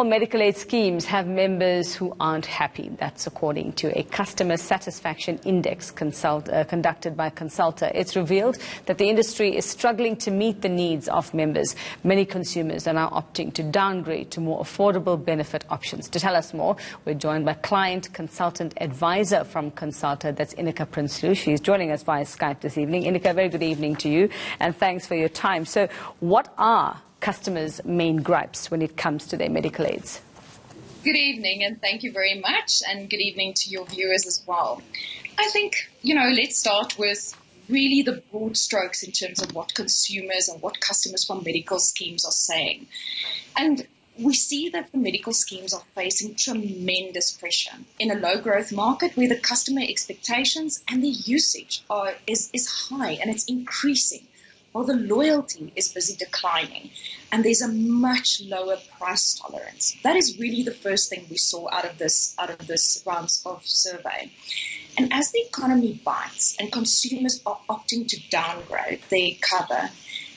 all medical aid schemes have members who aren't happy. That's according to a customer satisfaction index conducted by Consulta. It's revealed that the industry is struggling to meet the needs of members. Many consumers are now opting to downgrade to more affordable benefit options. To tell us more, we're joined by client consultant advisor from Consulta. That's Inika Prinsloo. She's joining us via Skype this evening. Inika, very good evening to you, and thanks for your time. So what are customers' main gripes when it comes to their medical aids? Good evening, and thank you very much, and good evening to your viewers as well. I think, let's start with really the broad strokes in terms of what consumers and what customers from medical schemes are saying. And we see that the medical schemes are facing tremendous pressure in a low-growth market where the customer expectations and the usage is high and it's increasing, while the loyalty is busy declining, and there's a much lower price tolerance. That is really the first thing we saw out of this round of survey. And as the economy bites and consumers are opting to downgrade their cover,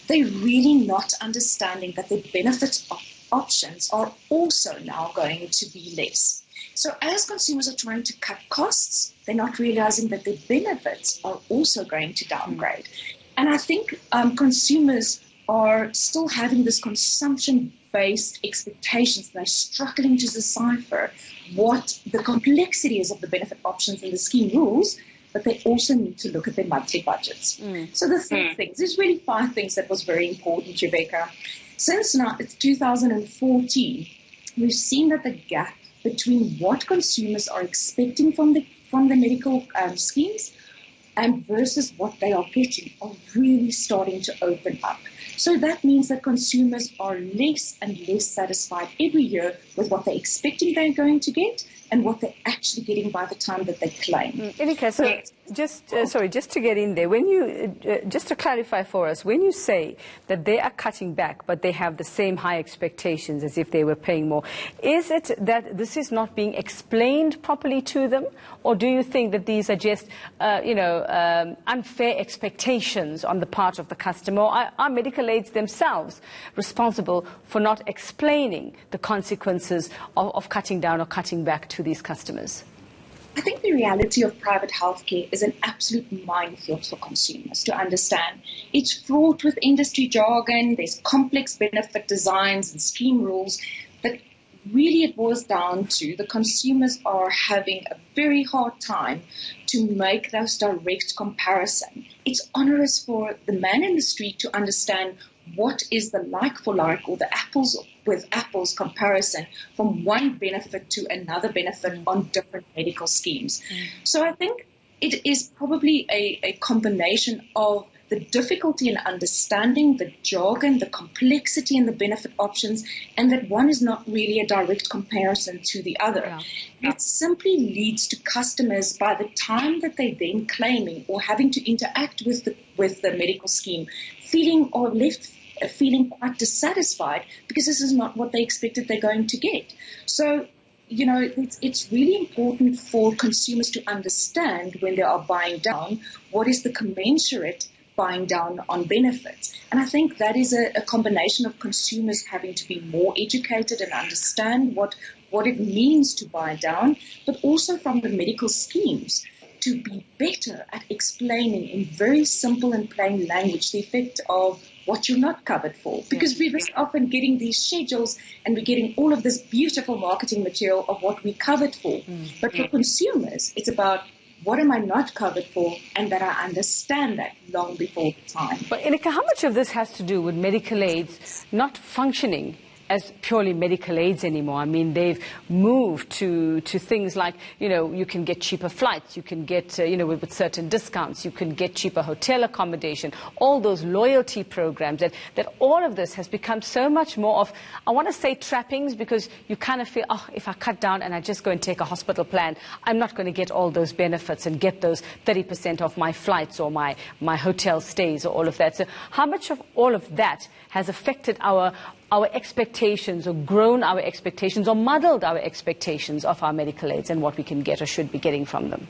they're really not understanding that the benefit options are also now going to be less. So as consumers are trying to cut costs, they're not realizing that their benefits are also going to downgrade. And I think consumers are still having this consumption-based expectations. They're struggling to decipher what the complexity is of the benefit options and the scheme rules, but they also need to look at their monthly budgets. So the third thing, there's really 5 things that was very important, Rebecca. Since now it's 2014, we've seen that the gap between what consumers are expecting from the medical schemes and versus what they are getting are really starting to open up. So that means that consumers are less and less satisfied every year with what they're expecting they're going to get and what they're actually getting by the time that they claim. Inika, so just to get in there, when you just to clarify for us, when you say that they are cutting back but they have the same high expectations as if they were paying more, is it that this is not being explained properly to them, or do you think that these are just unfair expectations on the part of the customer? Or are medical aids themselves responsible for not explaining the consequences of cutting down or cutting back to these customers? I think the reality of private healthcare is an absolute minefield for consumers to understand. It's fraught with industry jargon, there's complex benefit designs and scheme rules, but really it boils down to the consumers are having a very hard time to make those direct comparison. It's onerous for the man in the street to understand what is the like-for-like or the apples with apples comparison from one benefit to another benefit on different medical schemes. So I think it is probably a combination of the difficulty in understanding the jargon, the complexity in the benefit options, and that one is not really a direct comparison to the other. It simply leads to customers, by the time that they're then claiming or having to interact with the medical scheme, feeling quite dissatisfied because this is not what they expected they're going to get. So, it's really important for consumers to understand when they are buying down what is the commensurate buying down on benefits. And I think that is a combination of consumers having to be more educated and understand what it means to buy down, but also from the medical schemes to be better at explaining in very simple and plain language the effect of what you're not covered for. Because we're very often getting these schedules and we're getting all of this beautiful marketing material of what we're covered for. But for consumers, it's about what am I not covered for, and that I understand that long before the time. But Inika, how much of this has to do with medical aids not functioning as purely medical aids anymore? I mean, they've moved to things like, you can get cheaper flights, you can get, with certain discounts, you can get cheaper hotel accommodation, all those loyalty programs, that all of this has become so much more of, I want to say trappings, because you kind of feel, if I cut down and I just go and take a hospital plan, I'm not going to get all those benefits and get those 30% off my flights or my hotel stays or all of that. So how much of all of that has affected our expectations, or grown our expectations, or muddled our expectations of our medical aids and what we can get or should be getting from them?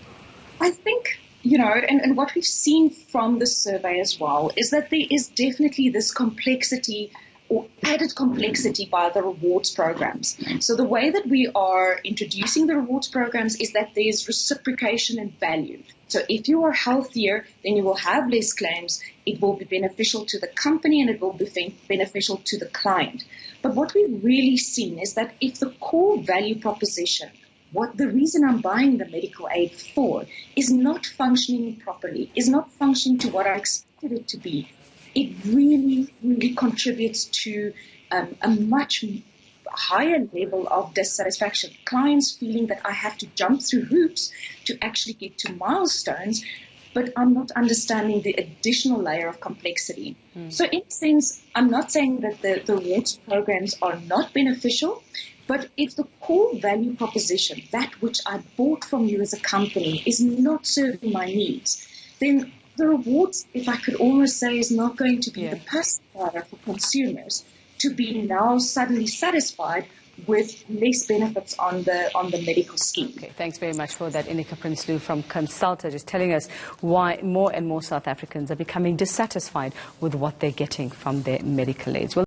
I think, and what we've seen from the survey as well is that there is definitely this complexity or added complexity by the rewards programs. So the way that we are introducing the rewards programs is that there's reciprocation in value. So if you are healthier, then you will have less claims. It will be beneficial to the company and it will be beneficial to the client. But what we've really seen is that if the core value proposition, what the reason I'm buying the medical aid for, is not functioning properly, is not functioning to what I expected it to be, it really, really contributes to a much higher level of dissatisfaction. Clients feeling that I have to jump through hoops to actually get to milestones, but I'm not understanding the additional layer of complexity. So in a sense, I'm not saying that the rewards programs are not beneficial, but if the core value proposition, that which I bought from you as a company, is not serving my needs, then the rewards, if I could almost say, is not going to be the pacifier for consumers to be now suddenly satisfied with less benefits on the medical scheme. Okay, thanks very much for that, Inika Prinsloo from Consulta, just telling us why more and more South Africans are becoming dissatisfied with what they're getting from their medical aids. Well,